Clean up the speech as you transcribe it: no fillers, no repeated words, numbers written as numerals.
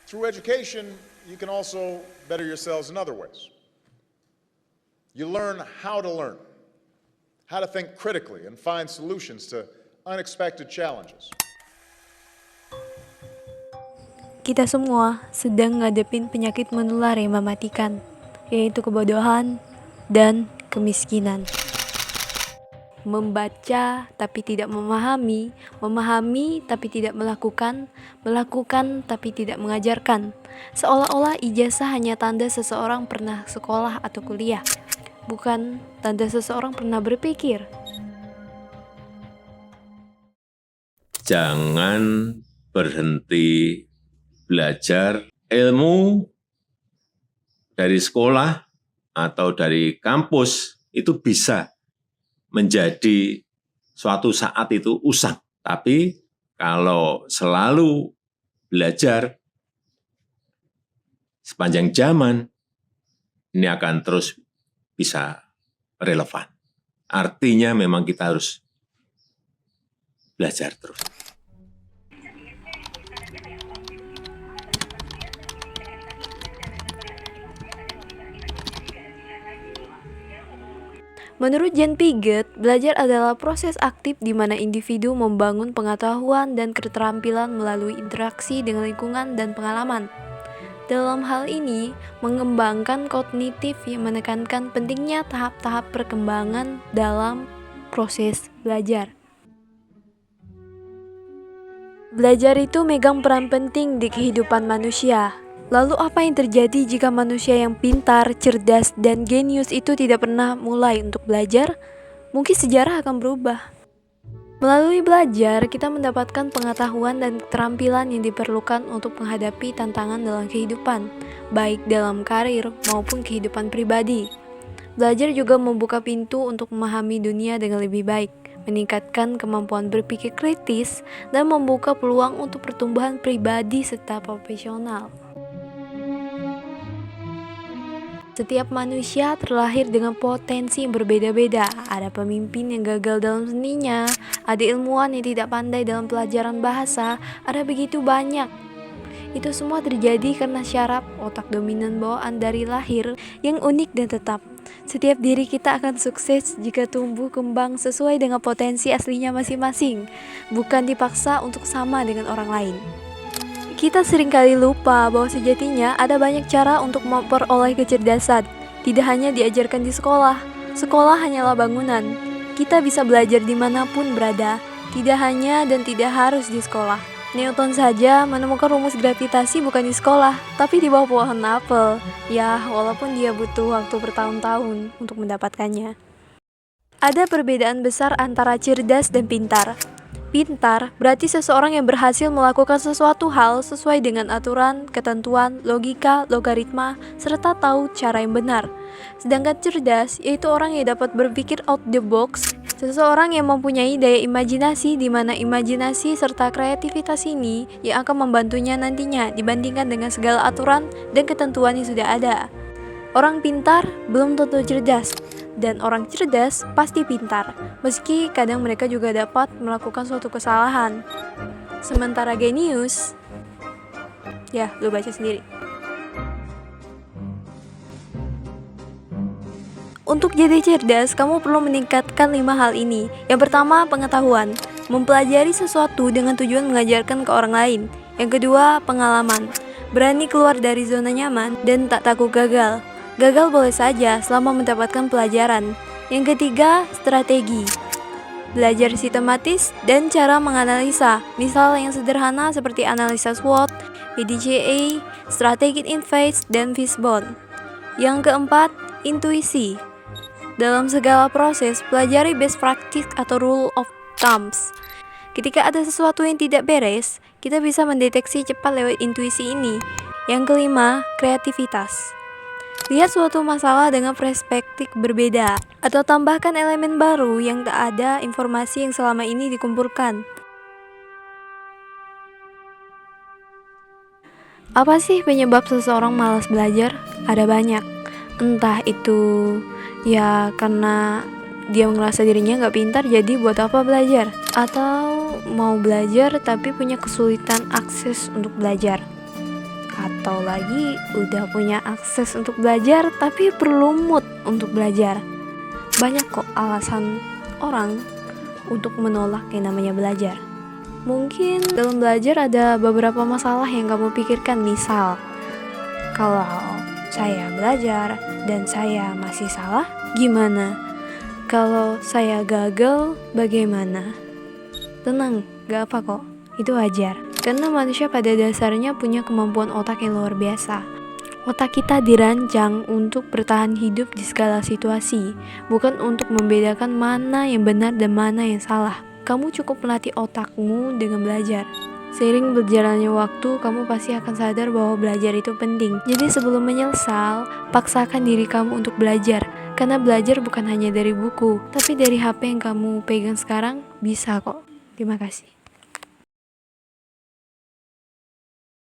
Through education, you can also better yourselves in other ways. You learn how to think critically and find solutions to unexpected challenges. Kita semua sedang ngadepin penyakit menular yang mematikan, yaitu kebodohan dan kemiskinan. Membaca tapi tidak memahami, memahami tapi tidak melakukan, melakukan tapi tidak mengajarkan. Seolah-olah ijazah hanya tanda seseorang pernah sekolah atau kuliah, bukan tanda seseorang pernah berpikir. Jangan berhenti belajar ilmu dari sekolah atau dari kampus, itu bisa menjadi suatu saat itu usang. Tapi kalau selalu belajar sepanjang zaman, ini akan terus bisa relevan. Artinya memang kita harus belajar terus. Menurut Jan Piaget, belajar adalah proses aktif di mana individu membangun pengetahuan dan keterampilan melalui interaksi dengan lingkungan dan pengalaman. Dalam hal ini, mengembangkan kognitif yang menekankan pentingnya tahap-tahap perkembangan dalam proses belajar. Belajar itu megang peran penting di kehidupan manusia. Lalu apa yang terjadi jika manusia yang pintar, cerdas, dan genius itu tidak pernah mulai untuk belajar? Mungkin sejarah akan berubah. Melalui belajar, kita mendapatkan pengetahuan dan keterampilan yang diperlukan untuk menghadapi tantangan dalam kehidupan, baik dalam karir maupun kehidupan pribadi. Belajar juga membuka pintu untuk memahami dunia dengan lebih baik, meningkatkan kemampuan berpikir kritis, dan membuka peluang untuk pertumbuhan pribadi serta profesional. Setiap manusia terlahir dengan potensi yang berbeda-beda. Ada pemimpin yang gagal dalam seninya, ada ilmuwan yang tidak pandai dalam pelajaran bahasa, ada begitu banyak. Itu semua terjadi karena syaraf otak dominan bawaan dari lahir yang unik dan tetap. Setiap diri kita akan sukses jika tumbuh kembang sesuai dengan potensi aslinya masing-masing, bukan dipaksa untuk sama dengan orang lain. Kita seringkali lupa bahwa sejatinya ada banyak cara untuk memperoleh kecerdasan. Tidak hanya diajarkan di sekolah. Sekolah hanyalah bangunan. Kita bisa belajar dimanapun berada. Tidak hanya dan tidak harus di sekolah. Newton saja menemukan rumus gravitasi bukan di sekolah, tapi di bawah pohon apel. Ya, walaupun dia butuh waktu bertahun-tahun untuk mendapatkannya. Ada perbedaan besar antara cerdas dan pintar. Pintar berarti seseorang yang berhasil melakukan sesuatu hal sesuai dengan aturan, ketentuan, logika, logaritma, serta tahu cara yang benar. Sedangkan cerdas yaitu orang yang dapat berpikir out the box, seseorang yang mempunyai daya imajinasi di mana imajinasi serta kreativitas ini yang akan membantunya nantinya dibandingkan dengan segala aturan dan ketentuan yang sudah ada. Orang pintar belum tentu cerdas, dan orang cerdas pasti pintar, meski kadang mereka juga dapat melakukan suatu kesalahan. Sementara genius, ya lu baca sendiri. Untuk jadi cerdas, kamu perlu meningkatkan 5 hal ini. Yang pertama, pengetahuan. Mempelajari sesuatu dengan tujuan mengajarkan ke orang lain. Yang kedua, pengalaman. Berani keluar dari zona nyaman dan tak takut gagal. Gagal boleh saja selama mendapatkan pelajaran. Yang ketiga, strategi. Belajar sistematis dan cara menganalisa. Misal yang sederhana seperti analisa SWOT, PDCA, Strategic Invest, dan Fishbone. Yang keempat, intuisi. Dalam segala proses, pelajari best practice atau rule of thumbs. Ketika ada sesuatu yang tidak beres, kita bisa mendeteksi cepat lewat intuisi ini. Yang kelima, kreativitas. Lihat suatu masalah dengan perspektif berbeda, atau tambahkan elemen baru yang tak ada informasi yang selama ini dikumpulkan. Apa sih penyebab seseorang malas belajar? Ada banyak. Entah itu ya karena dia ngerasa dirinya gak pintar, jadi buat apa belajar? Atau mau belajar tapi punya kesulitan akses untuk belajar. Atau lagi udah punya akses untuk belajar tapi perlu mood untuk belajar. Banyak kok alasan orang untuk menolak yang namanya belajar. Mungkin dalam belajar ada beberapa masalah yang kamu pikirkan. Misal, kalau saya belajar dan saya masih salah, gimana? Kalau saya gagal, bagaimana? Tenang, gak apa kok, itu wajar. Karena manusia pada dasarnya punya kemampuan otak yang luar biasa. Otak kita dirancang untuk bertahan hidup di segala situasi, bukan untuk membedakan mana yang benar dan mana yang salah. Kamu cukup melatih otakmu dengan belajar. Seiring berjalannya waktu, kamu pasti akan sadar bahwa belajar itu penting. Jadi sebelum menyesal, paksakan diri kamu untuk belajar. Karena belajar bukan hanya dari buku, tapi dari HP yang kamu pegang sekarang bisa kok. Terima kasih.